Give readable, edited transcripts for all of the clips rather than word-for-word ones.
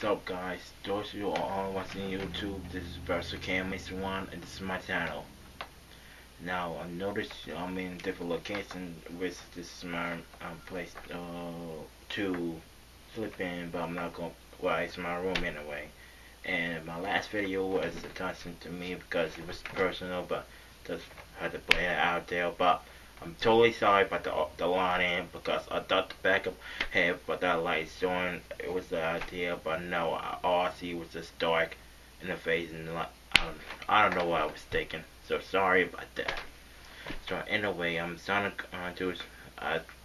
What's up, guys? Those of you who are watching YouTube, this is Versa Cam1 and this is my channel. Now, I noticed I'm in different locations with this is my place to sleep in, but I'm not going to, well, it's my room anyway. And my last video was attention to me because it was personal, but just had to play it out there. But I'm totally sorry about the line in because I thought the backup had but that light showing it was the idea, but no, all I see was just dark in the face and like I don't know what I was thinking. So sorry about that. So anyway, I'm sorry to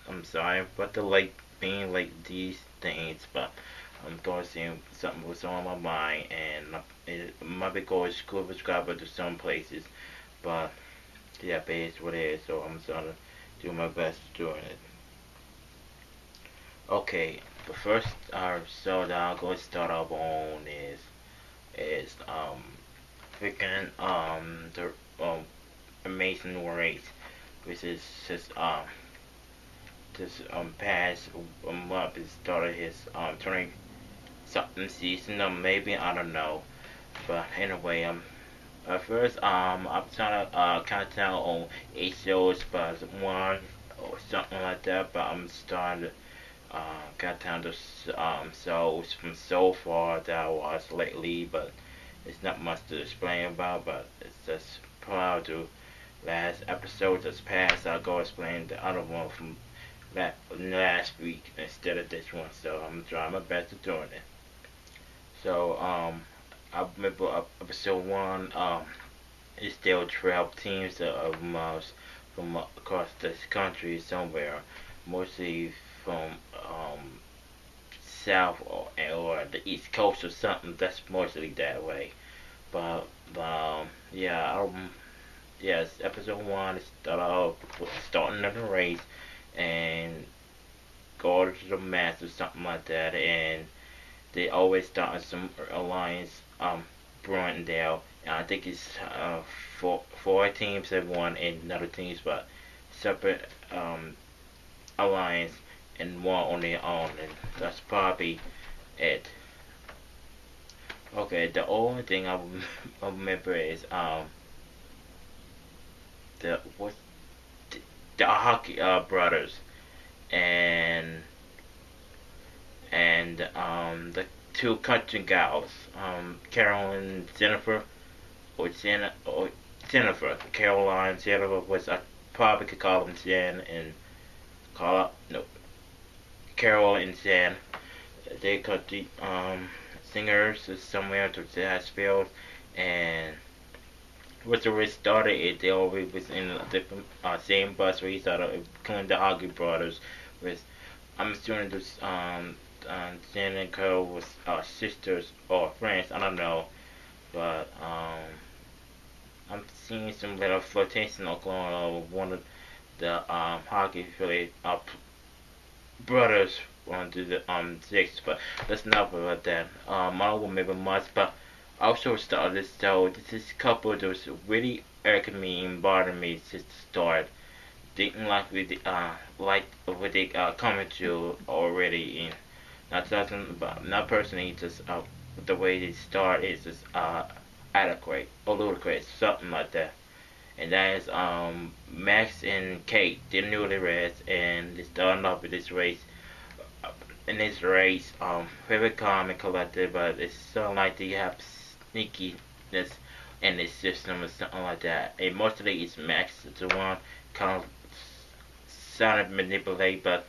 I'm sorry about the late being late these things, but I'm going to see something was on my mind and it might be going to school subscriber to some places, but yeah, but it's what it is. So I'm trying to do my best doing it. Okay, the first show that I'm going to start off on is freaking the Amazing Race, which is just this past month it started his 20 something season or maybe I don't know, but anyway at first I'm trying to count down on 8 shows but one or something like that, but I'm starting to got down to shows from so far that I watched lately, but it's not much to explain about, but it's just prior to last episode that's passed I'll go explain the other one from last week instead of this one, so I'm trying my best at doing it. So I remember episode one. It's still 12 teams of miles from across this country somewhere, mostly from south or the east coast or something. That's mostly that way. But yeah, yes, episode one is starting of the race and go to the match or something like that, and they always start some alliance Browndale. And I think it's four teams have won and another teams, but separate alliance and one on their own, and that's probably it. Okay, the only thing I remember is the what the hockey brothers and the two country gals, Carolyn and Jennifer, or Jennifer. Caroline, Jennifer was I probably could call them Jen and call no Carol and Jen. They country singers somewhere to Nashville, and with the way started it, they always was in a different same bus where he started including the Hockey Brothers. With I'm assuming this Jen and Carol was sisters or friends. I don't know, but I'm seeing some little flirtation going on with one of the hockey related brothers on to the six, but let's not worry about that. I don't remember much, but I also started so this is a couple that was really irking me and bothering me since the start. Didn't like what they coming to already in not doesn't but not personally just the way they start is just adequate or ludicrous, something like that. And that is Max and Kate, they're newlyweds and they starting off with this race in this race, very calm and collected, but it's something like they have sneakiness in this system or something like that. And mostly it's Max, it's the one kind of sounded manipulate, but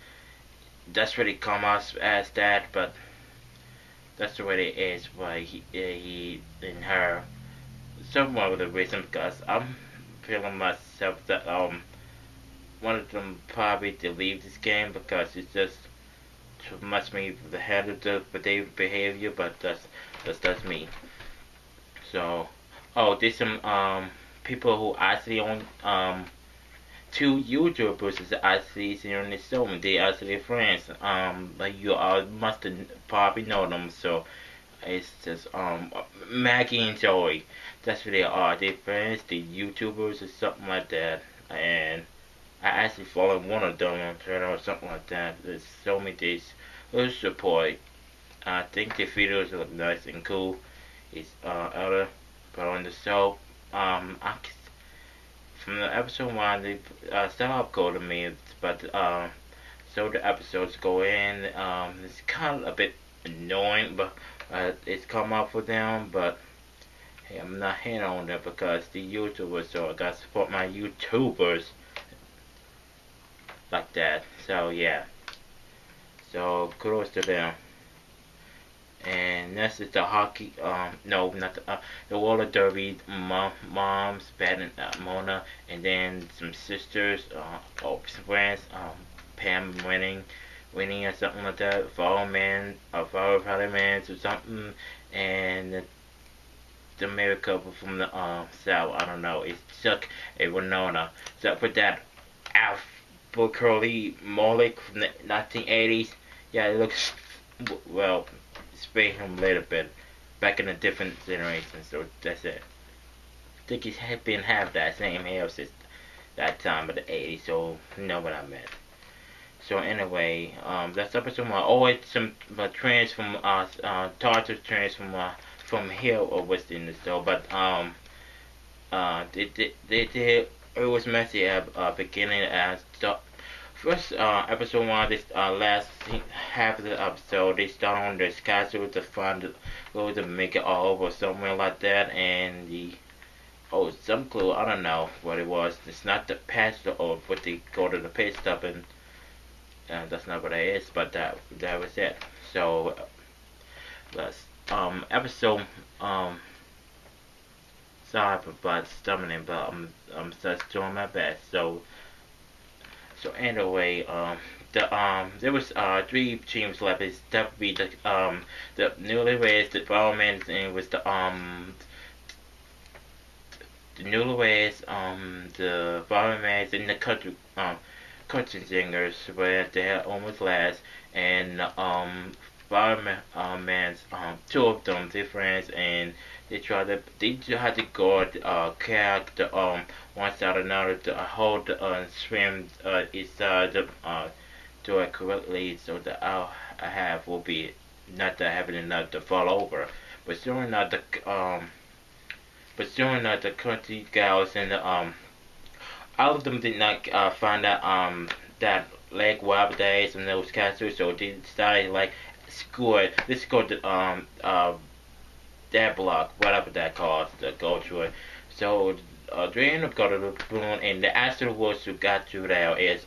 that's really come out as that, but that's the way it is. Why he and her somewhat of the reason because I'm feeling myself that one of them probably to leave this game because it's just too much me for the head of the behavior, but that's me. So there's some people who actually own two YouTubers that actually see on this show and they actually friends. Like you all must have probably know them, so it's just Maggie and Joey. That's what they are. They friends, they YouTubers or something like that. And I actually follow one of them on Twitter or something like that. There's so many days of support. I think the videos look nice and cool. It's other, but on the show, from the episode one, they start off cool to me, but so the episodes go in, it's kind of a bit annoying, but it's come up for them, but hey, I'm not hating on them because the YouTubers, so I gotta support my YouTubers like that. So yeah, so kudos to them. And next is the hockey. No, not the roller derby. Moms batting Mona, and then some sisters. Some friends. Pam winning or something like that. Follow Valley Man or something, and the married couple from the south. I don't know. It's Chuck and Winona. So for that, Albuquerque Malik from the 1980s. Yeah, it looks well. Spay him a little bit back in a different generation. So that's it. I think he's been have that same hair since that time of the 80s. So you know what I meant. So anyway, that's episode one. Oh, it's some trends from Tartar trends from here or West in the show, but they did. It was messy at beginning as the first episode one. This last half of the episode, they start on this castle to find go to make it all over somewhere like that, and the some clue. I don't know what it was. It's not the pastor or what they go to the pit stop and. That's not what it is, but that was it. So that's episode sorry about stumbling, but I'm just doing my best. So anyway, there was three teams left. It's definitely the newlyweds, the firemen, and was the newlyweds, the firemen, and the country singers where they had almost last, and fireman man's two of them different, and they had to guard kayak the one side or another to hold swim each side do it correctly so the I have will be not that having enough to fall over, but soon the country gals and the all of them did not find out that Lake Wild Days and those castles, so they decided like let's go to that block, whatever that calls to go to it. So they end up going to the balloon, and the afterwards who got through there is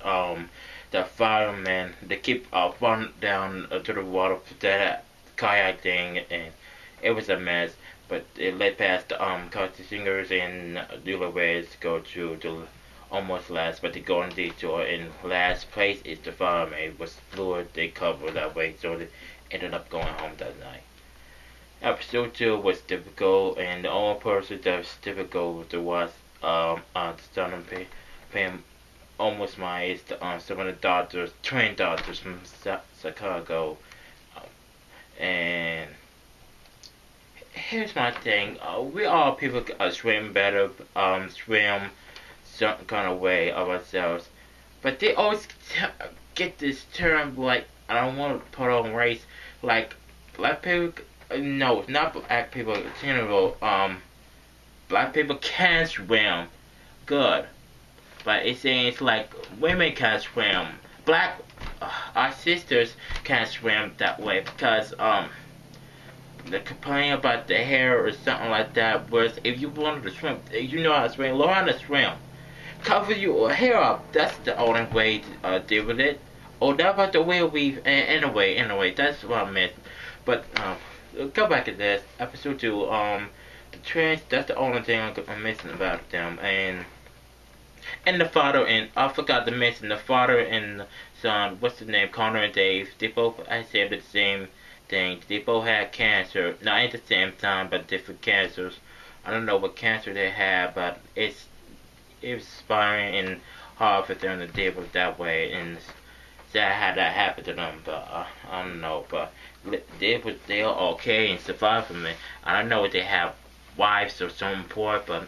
the firemen. They keep falling down to the water for that kayak thing, and it was a mess. But it led past the country singers and newlyweds go to the almost last, but they go on detour. In last place is the fireman. It was fluid. They covered that way, so they ended up going home that night. Episode 2 was difficult, and the only person that was difficult to watch the stunning paying almost my is the some of the doctors, trained doctors from Chicago, and here's my thing. We all people swim better, swim some kind of way of ourselves, but they always get this term like I don't want to put on race, like black people. No, not black people in general. Black people can swim good, but it's saying it's like women can swim. Black, our sisters can't swim that way because they complain about the hair or something like that. Whereas if you wanted to swim, you know how to swim, learn how to swim. Cover your hair up. That's the only way to deal with it. Oh, that about the way we. Anyway, that's what I meant. But go back to this episode 2. The trans. That's the only thing I'm missing about them. And the father and I forgot to mention the father and the son. What's the name? Connor and Dave. They both I said the same thing. They both had cancer. Not at the same time, but different cancers. I don't know what cancer they have, but it's inspiring and hard for them to deal with that way, and that had that happen to them. But I don't know, but they are okay and survive from it. I don't know if they have wives or some poor, but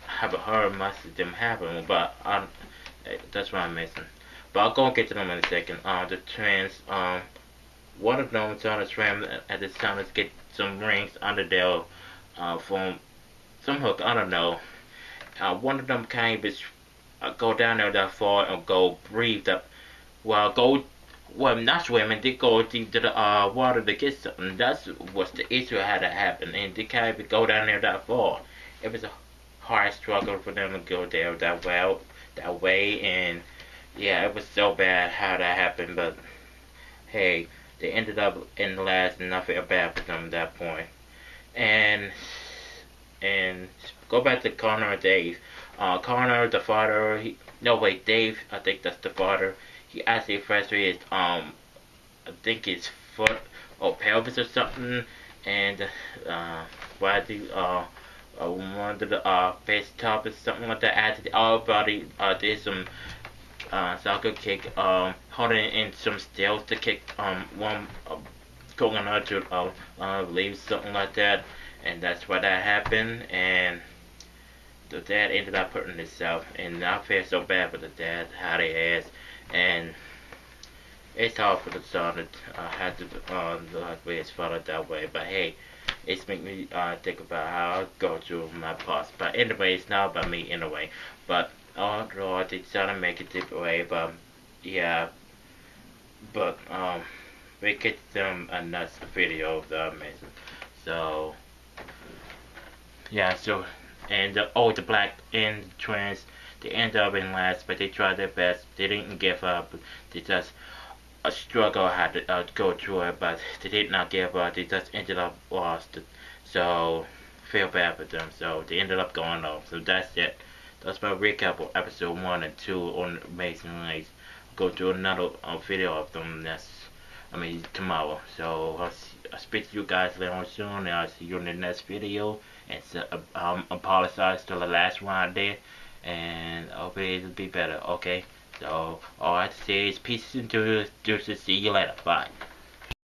I haven't heard much of them happen. But that's what I'm missing. But I'll go and get to them in a second. The trans one of them trying to swim at this time to get some rings under there from some hook. I don't know. One of them can't even go down there that far and go breathe up. Well, go. Well, not swimming. They go deep to the water to get something. That's what's the issue had to happen, and they can't even go down there that far. It was a hard struggle for them to go there that way, and yeah, it was so bad how that happened. But hey, they ended up in the last, and I feel bad for them at that point. And and go back to Connor and Dave. Connor, the father, no wait, Dave, I think that's the father. He actually fractured his I think his foot or pelvis or something, and why the one of the face top or something like that. After the all body did some soccer kick, holding in some stills to kick one coconut to leave something like that, and that's why that happened. And the dad ended up hurting himself, and I feel so bad for the dad how they asked, and it's hard for the son to have to like with his father that way. But hey, it's make me think about how I go through my past. But anyway, it's not about me anyway. But overall, I did try to make it different way. But yeah, but we get them a nice video of the amazing. So yeah, so and the black and trans they end up in last, but they tried their best. They didn't give up. They just a struggle had to go through it, but they did not give up. They just ended up lost. So feel bad for them. So they ended up going off. So that's it. That's my recap of episode 1 and 2 on Amazing Race. I'll go through another video of them tomorrow. So I'll speak to you guys later on soon, and I'll see you in the next video. And so, apologize to the last one I did, and hopefully it'll be better. Okay. So all I have to say is peace and deuces. See you later. Bye.